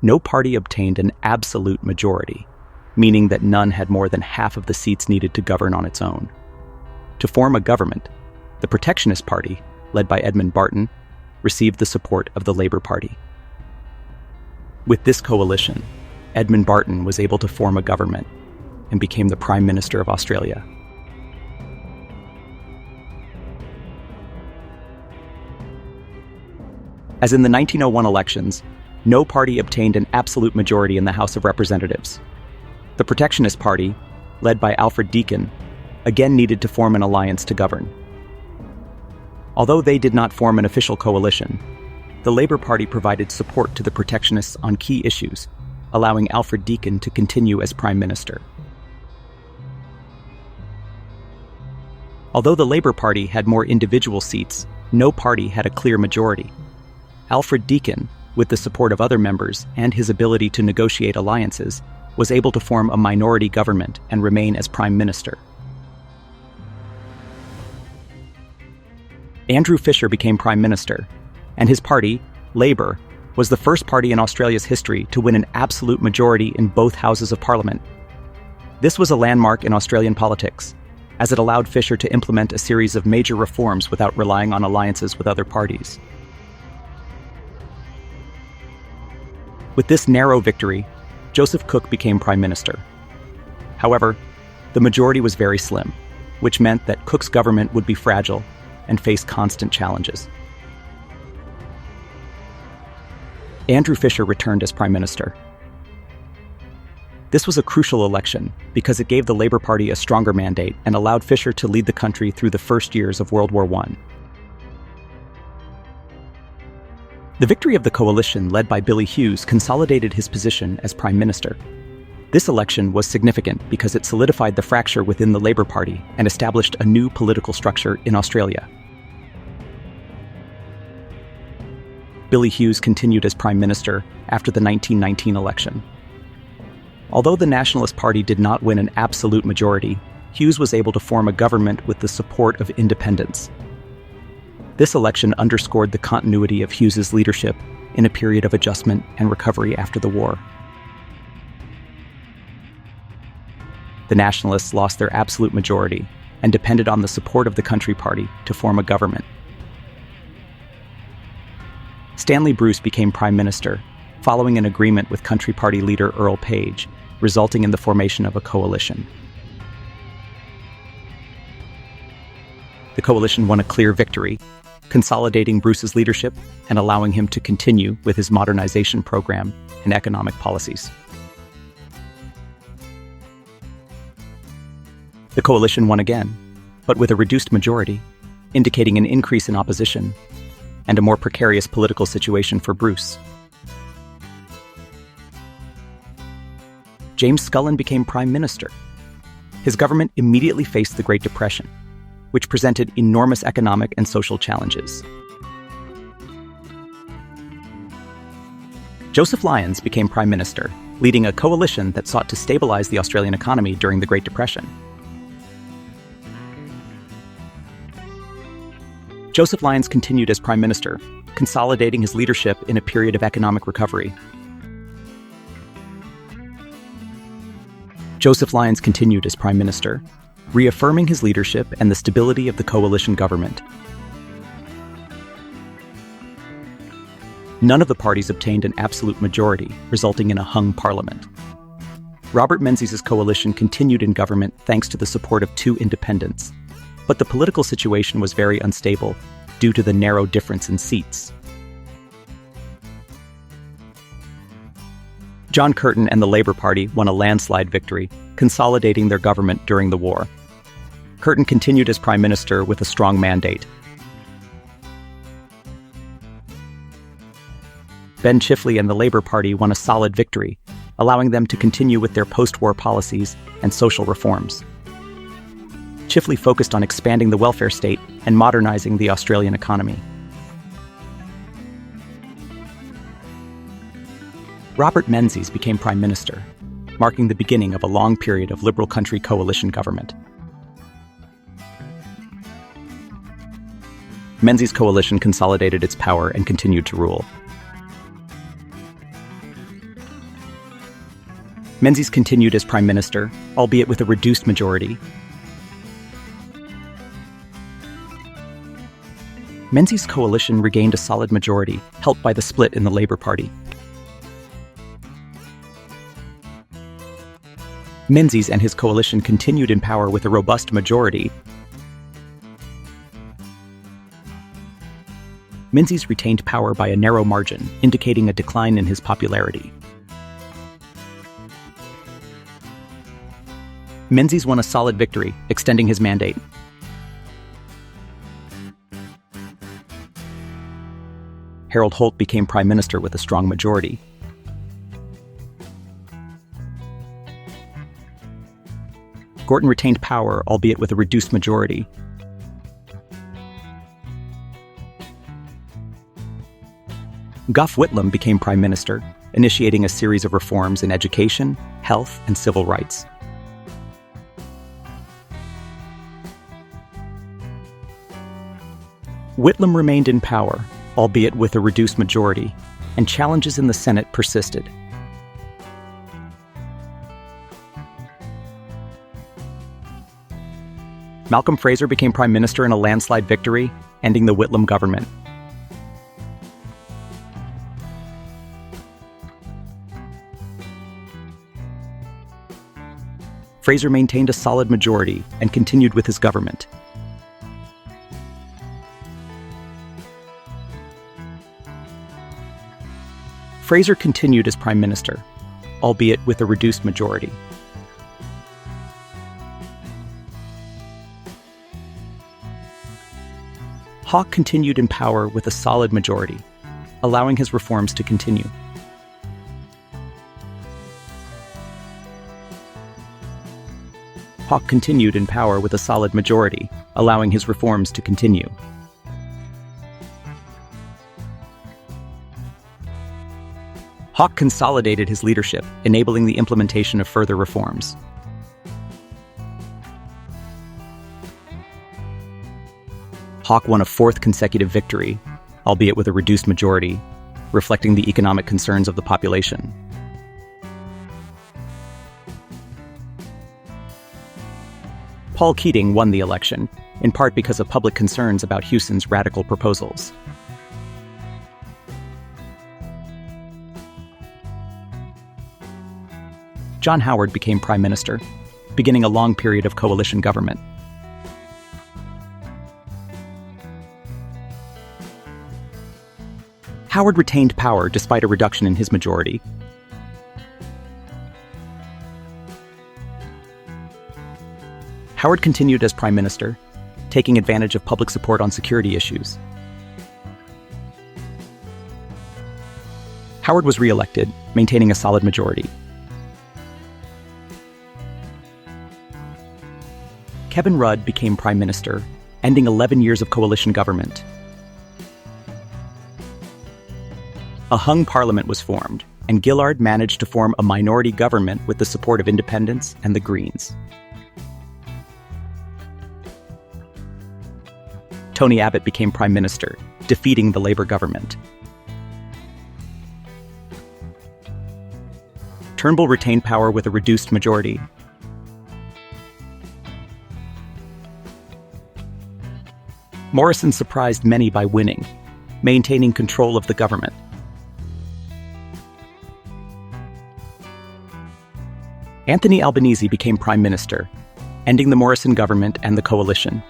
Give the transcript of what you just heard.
no party obtained an absolute majority, meaning that none had more than half of the seats needed to govern on its own. To form a government, the Protectionist Party, led by Edmund Barton, received the support of the Labour Party. With this coalition, Edmund Barton was able to form a government and became the Prime Minister of Australia. As in the 1901 elections, no party obtained an absolute majority in the House of Representatives. The Protectionist Party, led by Alfred Deakin, again needed to form an alliance to govern. Although they did not form an official coalition, the Labour Party provided support to the Protectionists on key issues, allowing Alfred Deakin to continue as Prime Minister. Although the Labour Party had more individual seats, no party had a clear majority. Alfred Deakin, with the support of other members and his ability to negotiate alliances, was able to form a minority government and remain as Prime Minister. Andrew Fisher became Prime Minister, and his party, Labour, was the first party in Australia's history to win an absolute majority in both Houses of Parliament. This was a landmark in Australian politics, as it allowed Fisher to implement a series of major reforms without relying on alliances with other parties. With this narrow victory, Joseph Cook became Prime Minister. However, the majority was very slim, which meant that Cook's government would be fragile and face constant challenges. Andrew Fisher returned as Prime Minister. This was a crucial election because it gave the Labour Party a stronger mandate and allowed Fisher to lead the country through the first years of World War I. The victory of the coalition led by Billy Hughes consolidated his position as Prime Minister. This election was significant because it solidified the fracture within the Labour Party and established a new political structure in Australia. Billy Hughes continued as Prime Minister after the 1919 election. Although the Nationalist Party did not win an absolute majority, Hughes was able to form a government with the support of independents. This election underscored the continuity of Hughes's leadership in a period of adjustment and recovery after the war. The Nationalists lost their absolute majority and depended on the support of the Country Party to form a government. Stanley Bruce became Prime Minister, following an agreement with Country Party leader Earl Page, resulting in the formation of a coalition. The coalition won a clear victory, consolidating Bruce's leadership and allowing him to continue with his modernization program and economic policies. The coalition won again, but with a reduced majority, indicating an increase in opposition and a more precarious political situation for Bruce. James Scullin became Prime Minister. His government immediately faced the Great Depression, which presented enormous economic and social challenges. Joseph Lyons became Prime Minister, leading a coalition that sought to stabilize the Australian economy during the Great Depression. Joseph Lyons continued as Prime Minister, consolidating his leadership in a period of economic recovery. Joseph Lyons continued as Prime Minister, reaffirming his leadership and the stability of the coalition government. None of the parties obtained an absolute majority, resulting in a hung parliament. Robert Menzies' coalition continued in government thanks to the support of two independents, but the political situation was very unstable due to the narrow difference in seats. John Curtin and the Labour Party won a landslide victory, consolidating their government during the war. Curtin continued as Prime Minister with a strong mandate. Ben Chifley and the Labour Party won a solid victory, allowing them to continue with their post-war policies and social reforms. Chifley focused on expanding the welfare state and modernizing the Australian economy. Robert Menzies became Prime Minister, marking the beginning of a long period of Liberal Country coalition government. Menzies' coalition consolidated its power and continued to rule. Menzies continued as Prime Minister, albeit with a reduced majority. Menzies' coalition regained a solid majority, helped by the split in the Labour Party. Menzies and his coalition continued in power with a robust majority. Menzies retained power by a narrow margin, indicating a decline in his popularity. Menzies won a solid victory, extending his mandate. Harold Holt became Prime Minister with a strong majority. Gorton retained power, albeit with a reduced majority. Gough Whitlam became Prime Minister, initiating a series of reforms in education, health, and civil rights. Whitlam remained in power, albeit with a reduced majority, and challenges in the Senate persisted. Malcolm Fraser became Prime Minister in a landslide victory, ending the Whitlam government. Fraser maintained a solid majority and continued with his government. Fraser continued as Prime Minister, albeit with a reduced majority. Hawke continued in power with a solid majority, allowing his reforms to continue. Hawke continued in power with a solid majority, allowing his reforms to continue. Hawke consolidated his leadership, enabling the implementation of further reforms. Hawke won a fourth consecutive victory, albeit with a reduced majority, reflecting the economic concerns of the population. Paul Keating won the election, in part because of public concerns about Hewson's radical proposals. John Howard became Prime Minister, beginning a long period of coalition government. Howard retained power despite a reduction in his majority. Howard continued as Prime Minister, taking advantage of public support on security issues. Howard was re-elected, maintaining a solid majority. Kevin Rudd became Prime Minister, ending 11 years of coalition government. A hung parliament was formed, and Gillard managed to form a minority government with the support of independents and the Greens. Tony Abbott became Prime Minister, defeating the Labour government. Turnbull retained power with a reduced majority. Morrison surprised many by winning, maintaining control of the government. Anthony Albanese became Prime Minister, ending the Morrison government and the coalition.